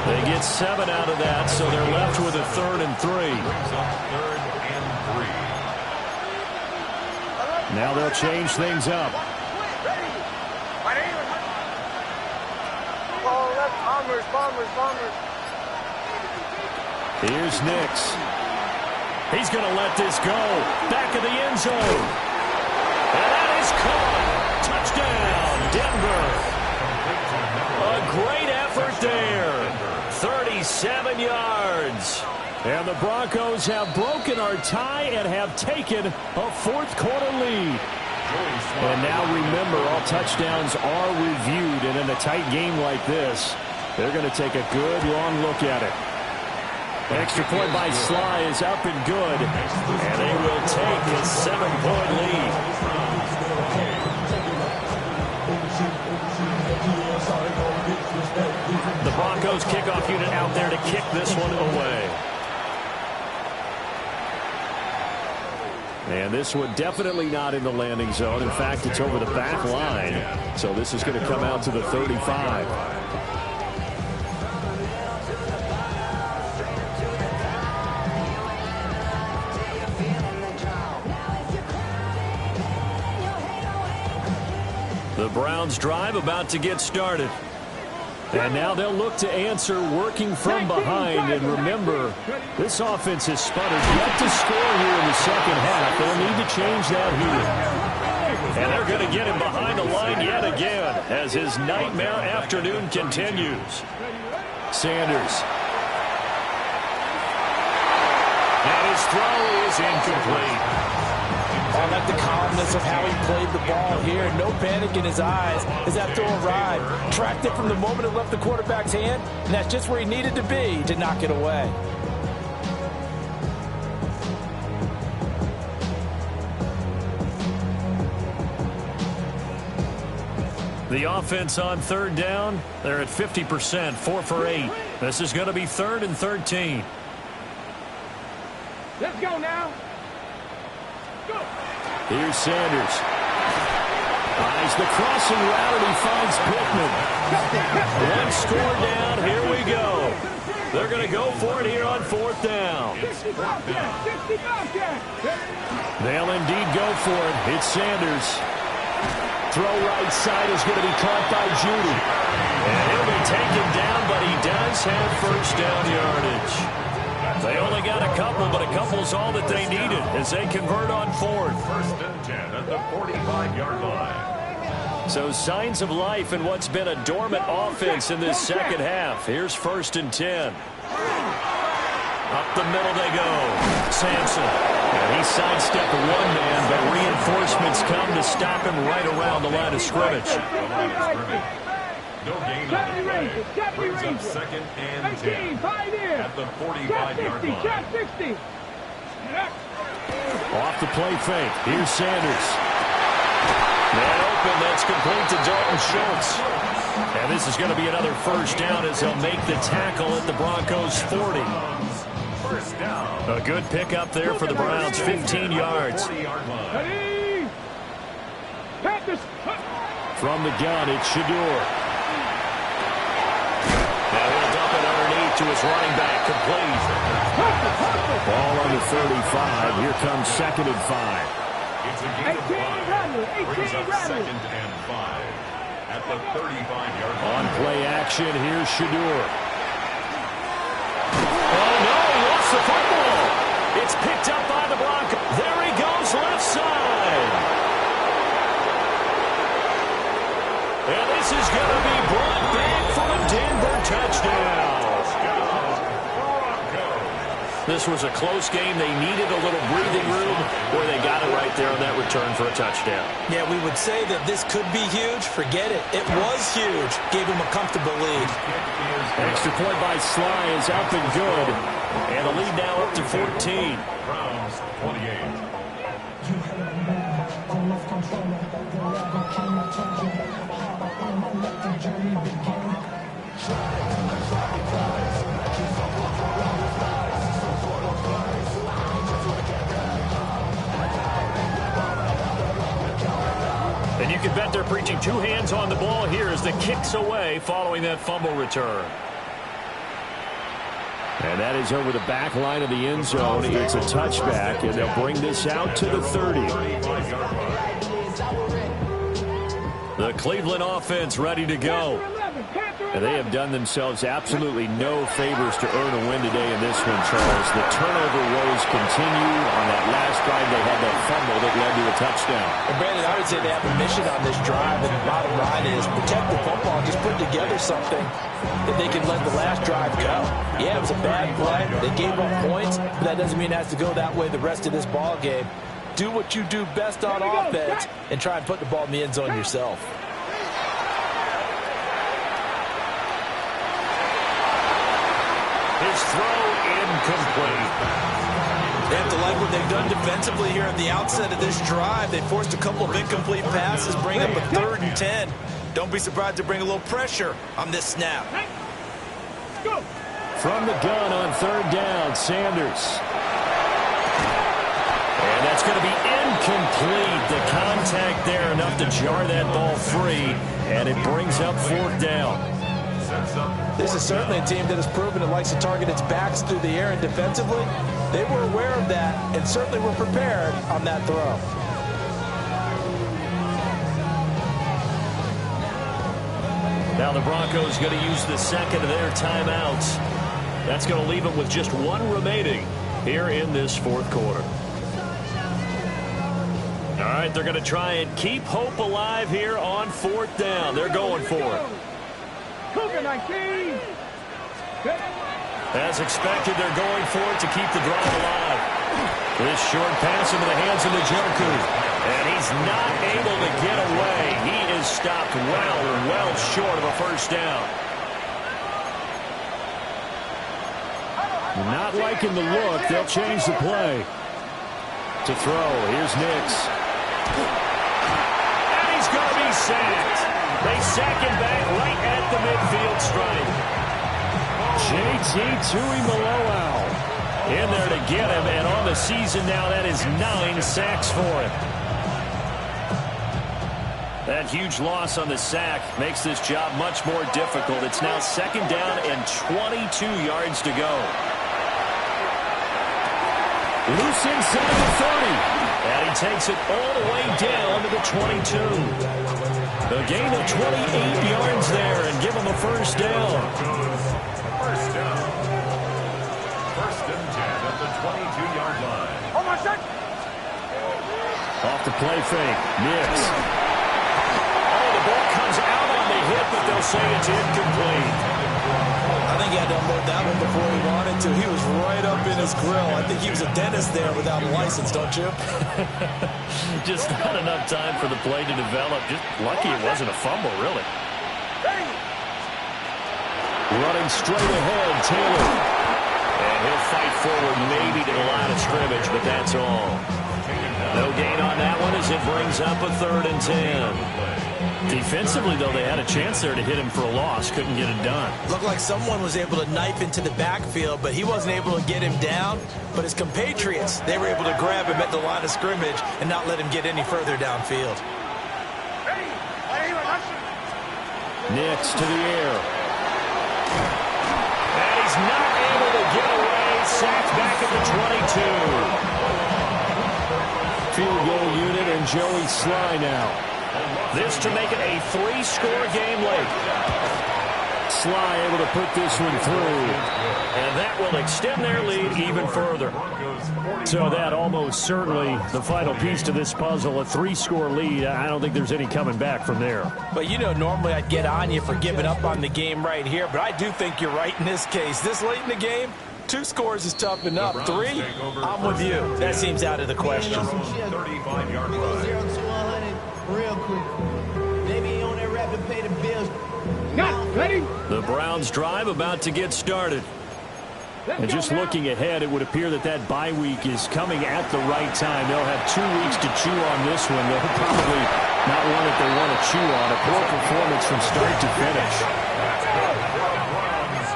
They get 7 out of that, so they're left with a 3rd and 3. Now they'll change things up. Here's Nix. He's going to let this go. Back of the end zone. And that is caught. Touchdown, Denver. A great effort there. 37 yards. And the Broncos have broken our tie and have taken a 4th quarter lead. And now remember, all touchdowns are reviewed. And in a tight game like this, they're going to take a good long look at it. Extra point by Sly is up and good. And they will take a 7-point lead. The Broncos kickoff unit out there to kick this one away. And this one definitely not in the landing zone. In fact, it's over the back line. So this is going to come out to the 35. The Browns drive about to get started. And now they'll look to answer working from behind. And remember, this offense has sputtered yet to score here in the second half. They'll need to change that here. And they're going to get him behind the line yet again as his nightmare afternoon continues. Sanders. And his throw is incomplete. I like the calmness of how he played the ball here. No panic in his eyes as that throw arrived. Tracked it from the moment it left the quarterback's hand, and that's just where he needed to be to knock it away. The offense on 3rd down, they're at 50%, 4 for 8. This is going to be 3rd and 13. Let's go now. Go. Here's Sanders. Eyes the crossing route, and he finds Pittman. One score down. Here we go. They're going to go for it here on 4th down. 60 Bobcat. They'll indeed go for it. It's Sanders. Throw right side is going to be caught by Judy. And he'll be taken down, but he does have first down yardage. They only got a couple, but a couple's all that they needed as they convert on 4th. 1st and 10 at the 45-yard line. So signs of life in what's been a dormant offense in this second half. Here's 1st and 10. Up the middle they go. Sampson. And he sidestepped one man, but reinforcements come to stop him right around the line of scrimmage. No gain on the play. Brings up 2nd and 10 at the 45-yard line. Shot 60. Off the play fake. Here's Sanders. Man open. That's complete to Dalton Schultz. And this is going to be another first down as they'll make the tackle at the Broncos' 40. First down. A good pickup there for the Browns. 15 yards. 40-yard line. Ready. Panthers. From the gun, it's Shador. Now he'll dump it underneath to his running back. Complete. Ball on the 35. Here comes 2nd and 5. It's a gain of 5. Brings up 2nd and 5 at the 35-yard line. On play action, here's Shador. Oh, no, he lost the football. It's picked up by the Broncos. There he goes, left side. And this is going to be brought back for a Denver touchdown. This was a close game. They needed a little breathing room where they got it right there on that return for a touchdown. Yeah, we would say that this could be huge. Forget it. It was huge. Gave him a comfortable lead. Extra point by Sly is up and good. And the lead now up to 14. Browns 28. And you can bet they're preaching 2 hands on the ball here as the kick's away following that fumble return. And that is over the back line of the end zone. It's a touchback, and they'll bring this out to the 30. The Cleveland offense ready to go. And they have done themselves absolutely no favors to earn a win today in this one, Charles. The turnover woes continue. On that last drive, they had that fumble that led to a touchdown. And Brandon, I would say they have a mission on this drive, and the bottom line is protect the football, just put together something that they can let the last drive go. Yeah, it was a bad play. They gave up points, but that doesn't mean it has to go that way the rest of this ball game. Do what you do best on offense and try and put the ball in the end zone yourself. His throw incomplete. They have to like what they've done defensively here at the outset of this drive. They forced a couple of incomplete passes, bring up a 3rd and 10. Don't be surprised to bring a little pressure on this snap. Go. From the gun on 3rd down, Sanders. And that's going to be incomplete. The contact there enough to jar that ball free, and it brings up 4th down. This is certainly a team that has proven it likes to target its backs through the air, and defensively, they were aware of that and certainly were prepared on that throw. Now the Broncos going to use the second of their timeouts. That's going to leave them with just 1 remaining here in this 4th quarter. All right, they're going to try and keep hope alive here on 4th down. They're going for it. Cougar 19. As expected, they're going for it to keep the drive alive. This short pass into the hands of Njoku. And he's not able to get away. He is stopped well short of a first down. Not liking the look. They'll change the play. To throw, here's Nix. And he's going to be sacked. They sack him back right at the midfield stripe. JT Tuimoloau. In there to get him, and on the season now, that is 9 sacks for him. That huge loss on the sack makes this job much more difficult. It's now 2nd down and 22 yards to go. Loose inside the 30. And he takes it all the way down to the 22. A gain of 28 yards there and give him a first down. First down. 1st and 10 at the 22-yard line. Off the play fake. Nix. Oh, the ball comes out on the hit, but they'll say it's incomplete. I think he had to unload that one before he wanted to. He was right up in his grill. I think he was a dentist there without a license, don't you? Just not enough time for the play to develop. Just lucky it wasn't a fumble, really. Running straight ahead, Taylor. And he'll fight forward maybe to the line of scrimmage, but that's all. No gain on that one as it brings up a 3rd and 10. Defensively, though, they had a chance there to hit him for a loss. Couldn't get it done. Looked like someone was able to knife into the backfield, but he wasn't able to get him down. But his compatriots, they were able to grab him at the line of scrimmage and not let him get any further downfield. Nix to the air. And he's not able to get away. Sacked back at the 22. Field goal unit and Joey Sly now. This to make it a 3-score game late. Sly able to put this one through. And that will extend their lead even further. So that almost certainly the final piece to this puzzle, a 3-score lead. I don't think there's any coming back from there. But, you know, normally I'd get on you for giving up on the game right here, but I do think you're right in this case. This late in the game, 2 scores is tough enough. 3, I'm with you. That seems out of the question. 35-yard line. Real quick. Maybe on that rap to pay the bills. Ready? The Browns drive about to get started. And just looking ahead, it would appear that that bye week is coming at the right time. They'll have 2 weeks to chew on this one. They'll probably not one that they want to chew on. A poor performance from start to finish.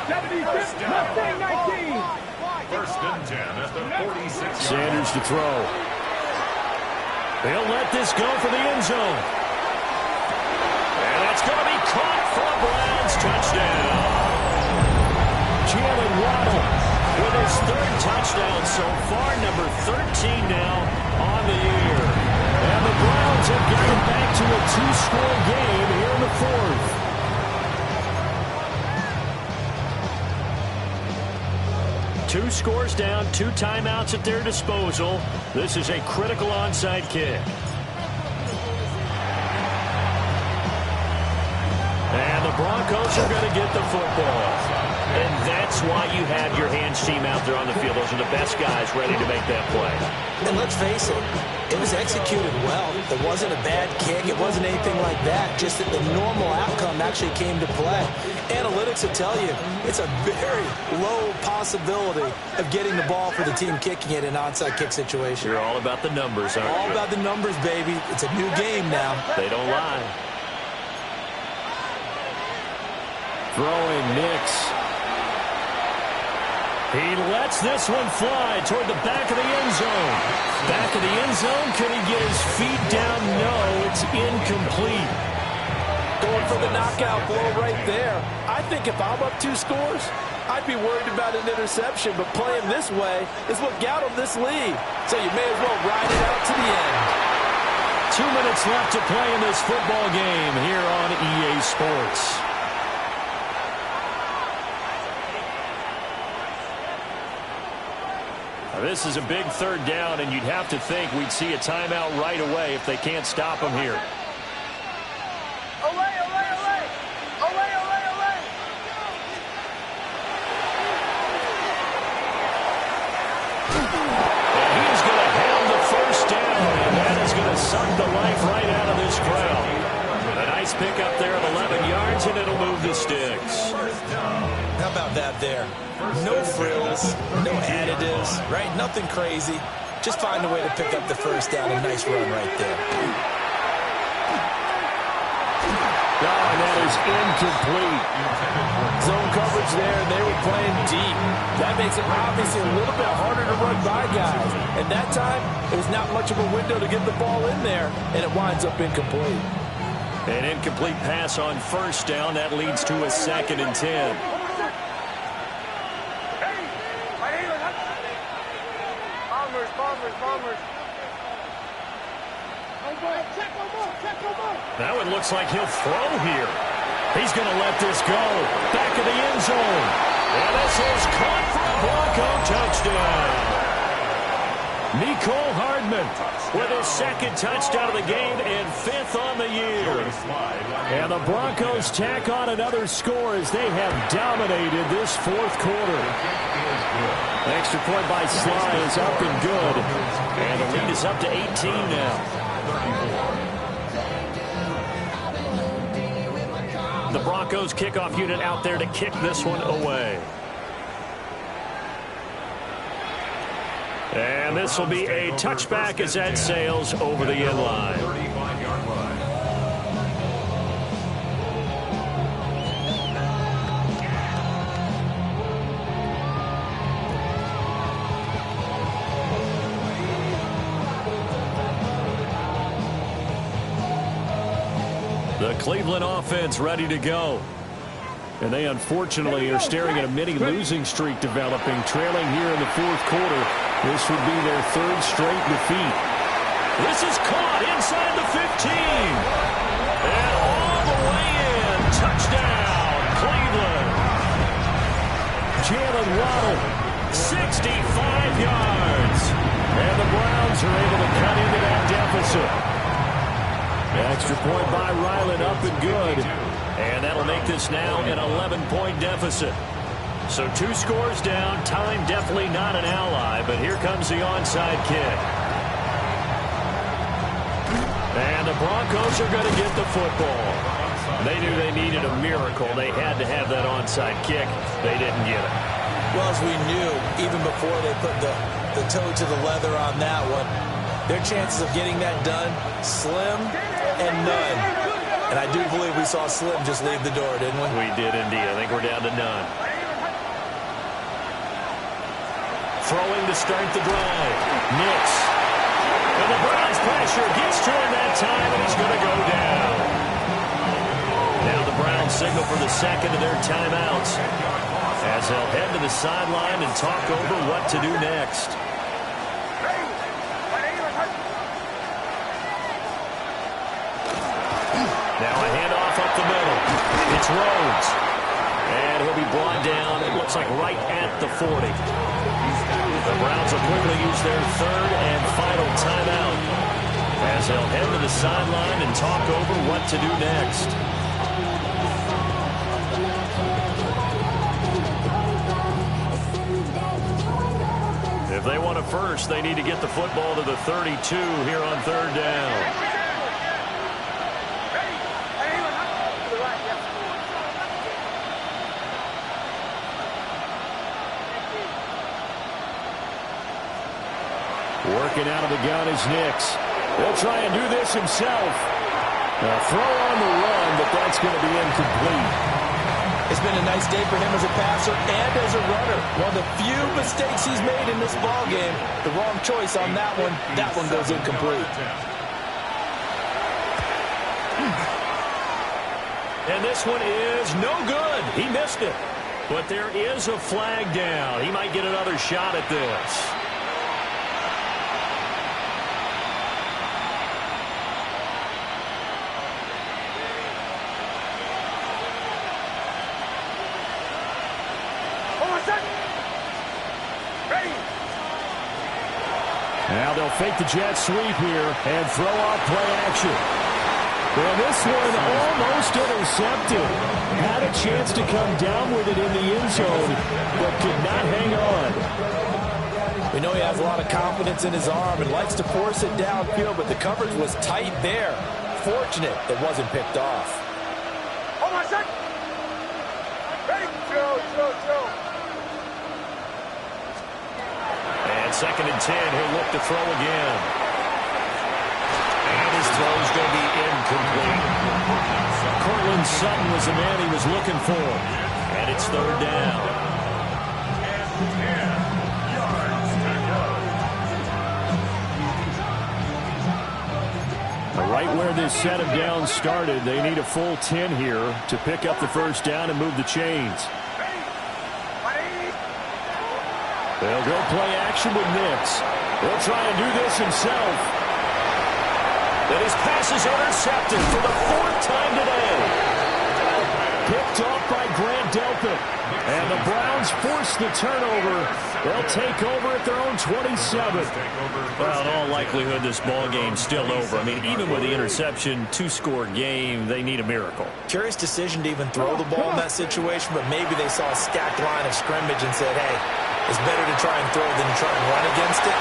76, Mustang 19. 1st and 10 at the 46. Sanders to throw. They'll let this go for the end zone. And that's going to be caught for a Browns touchdown. Jalen Waddle with his 3rd touchdown so far, number 13 now on the year. And the Browns have gotten back to a 2-score game here in the 4th. Two scores down, 2 timeouts at their disposal. This is a critical onside kick. And the Broncos are going to get the football. And that's why you have your hands team out there on the field. Those are the best guys ready to make that play. And let's face it, it was executed well. It wasn't a bad kick. It wasn't anything like that. Just that the normal outcome actually came to play. Analytics will tell you it's a very low possibility of getting the ball for the team kicking it in an onside kick situation. You're all about the numbers, aren't you? All about the numbers, baby. It's a new game now. They don't lie. Throwing Nix. He lets this one fly toward the back of the end zone. Back of the end zone. Can he get his feet down? No, it's incomplete. Going for the knockout blow right there. I think if I'm up 2 scores, I'd be worried about an interception, but playing this way is what got him this lead. So you may as well ride it out to the end. 2 minutes left to play in this football game here on EA Sports. This is a big 3rd down, and you'd have to think we'd see a timeout right away if they can't stop him here. And he's going to have the first down, and that is going to suck the life right out of this crowd. A nice pickup there of 11 yards, and it'll move the sticks. How about that there? No frills, no additives, right? Nothing crazy. Just find a way to pick up the first down. A nice run right there. Oh, and that is incomplete. zone coverage there, and they were playing deep. That makes it obviously a little bit harder to run by guys. And that time, there's not much of a window to get the ball in there, and it winds up incomplete. An incomplete pass on first down. That leads to a 2nd and 10. That one looks like he'll throw here. He's going to let this go. Back of the end zone. And this is caught for a Bronco touchdown. Mecole Hardman with his 2nd touchdown of the game and 5th on the year. And the Broncos tack on another score as they have dominated this 4th quarter. Extra point by Sly is up and good. And the lead is up to 18 now. The Broncos kickoff unit out there to kick this one away. And this will be a touchback as that sails over the end line. 35-yard line. The Cleveland offense ready to go. And they unfortunately are staring at a mini losing streak developing, trailing here in the 4th quarter. This would be their 3rd straight defeat. This is caught inside the 15. And all the way in. Touchdown, Cleveland. Jalen Waddle, 65 yards. And the Browns are able to cut into that deficit. Extra point by Ryland, up and good. And that'll make this now an 11-point deficit. So 2 scores down. Time definitely not an ally, but here comes the onside kick. And the Broncos are going to get the football. They knew they needed a miracle. They had to have that onside kick. They didn't get it. Well, as we knew, even before they put the toe to the leather on that one, their chances of getting that done, slim and none. And I do believe we saw Slim just leave the door, didn't we? We did indeed. I think we're down to none. Throwing to start the drive. Nix. And the Browns pressure gets to him that time, and he's going to go down. Now the Browns signal for the 2nd of their timeouts, as they'll head to the sideline and talk over what to do next. Now a handoff up the middle. It's Rhodes. And he'll be brought down, it looks like right at the 40. The Browns will quickly use their 3rd and final timeout, as they'll head to the sideline and talk over what to do next. If they want a first, they need to get the football to the 32 here on 3rd down. Working out of the gun is Nix. He'll try and do this himself. A throw on the run, but that's going to be incomplete. It's been a nice day for him as a passer and as a runner. One of the few mistakes he's made in this ballgame. The wrong choice on that one. That one goes incomplete. And this one is no good. He missed it. But there is a flag down. He might get another shot at this. Now they'll fake the jet sweep here and throw off play action. Well, this one almost intercepted. Had a chance to come down with it in the end zone, but could not hang on. We know he has a lot of confidence in his arm and likes to force it downfield, but the coverage was tight there. Fortunate it wasn't picked off. Hold on a second. Ready? Chill. And 2nd and 10, he'll look to throw again. And his throw is going to be incomplete. Cortland Sutton was the man he was looking for. And And it's third down. Right where this set of downs started, they need a full 10 here to pick up the first down and move the chains. They'll go play action with Nix. He'll try and do this himself. And his pass is intercepted for the fourth time today. Picked off by Grant Delpit. And the Browns force the turnover. They'll take over at their own 27. Well, in all likelihood, this ball game's still over. I mean, even with the interception, two-score game, they need a miracle. Curious decision to even throw the ball in that situation, but maybe they saw a stacked line of scrimmage and said, hey, it's better to try and throw than to try and run against it.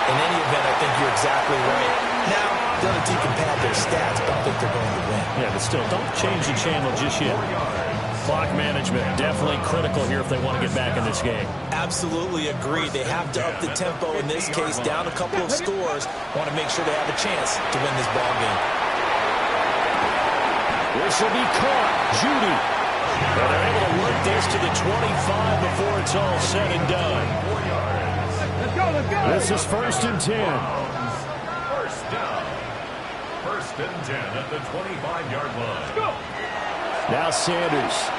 In any event, I think you're exactly right. Now, the other team can pad their stats, but I think they're going to win. Yeah, but still, don't change the channel just yet. Clock management, definitely critical here if they want to get back in this game. Absolutely agree. They have to up the tempo in this case, down a couple of scores. Want to make sure they have a chance to win this ball game. This will be caught. Judy. And they're able to work this to the 25 before it's all said and done. This is 1st and 10. First down. 1st and 10 at the 25-yard line. Now Sanders.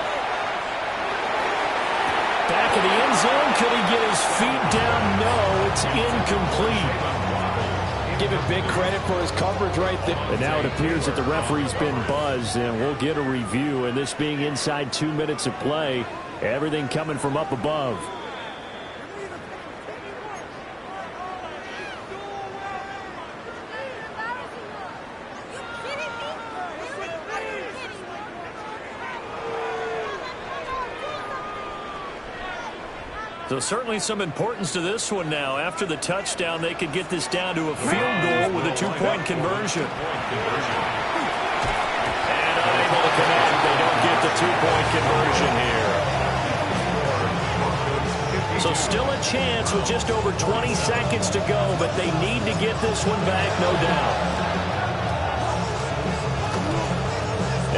Back in the end zone. Could he get his feet down? No, it's incomplete. Give him big credit for his coverage right there. And now it appears that the referee's been buzzed, and we'll get a review. And this being inside 2 minutes of play, everything coming from up above. So certainly some importance to this one now. After the touchdown, they could get this down to a field goal with a two-point conversion. And unable to connect. They don't get the two-point conversion here. So still a chance with just over 20 seconds to go, but they need to get this one back, no doubt.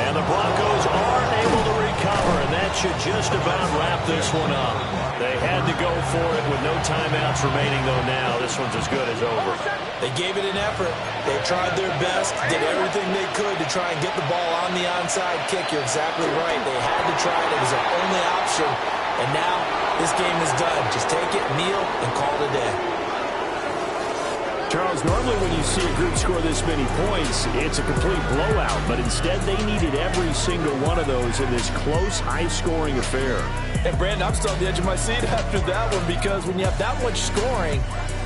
And the Broncos aren't able to recover, and that should just about wrap this one up. They had to go for it with no timeouts remaining, though now this one's as good as over. They gave it an effort. They tried their best, did everything they could to try and get the ball on the onside kick. You're exactly right. They had to try it. It was their only option. And now this game is done. Just take it, kneel, and call it a day. Charles, normally when you see a group score this many points, it's a complete blowout. But instead, they needed every single one of those in this close, high-scoring affair. And, Brandon, I'm still on the edge of my seat after that one, because when you have that much scoring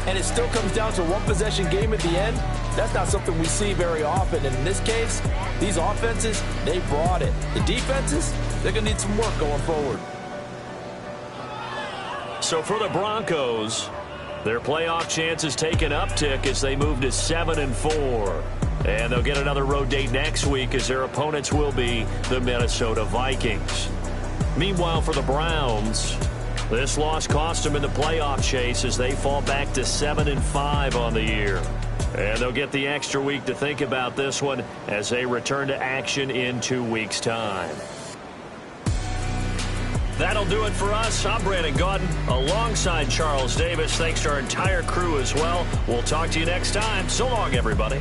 and it still comes down to a one-possession game at the end, that's not something we see very often. And in this case, these offenses, they brought it. The defenses, they're going to need some work going forward. So for the Broncos, their playoff chances take an uptick as they move to 7-4. And they'll get another road date next week as their opponents will be the Minnesota Vikings. Meanwhile, for the Browns, this loss cost them in the playoff chase as they fall back to 7-5 on the year. And they'll get the extra week to think about this one as they return to action in 2 weeks' time. That'll do it for us. I'm Brandon Gaudin alongside Charles Davis. Thanks to our entire crew as well. We'll talk to you next time. So long, everybody.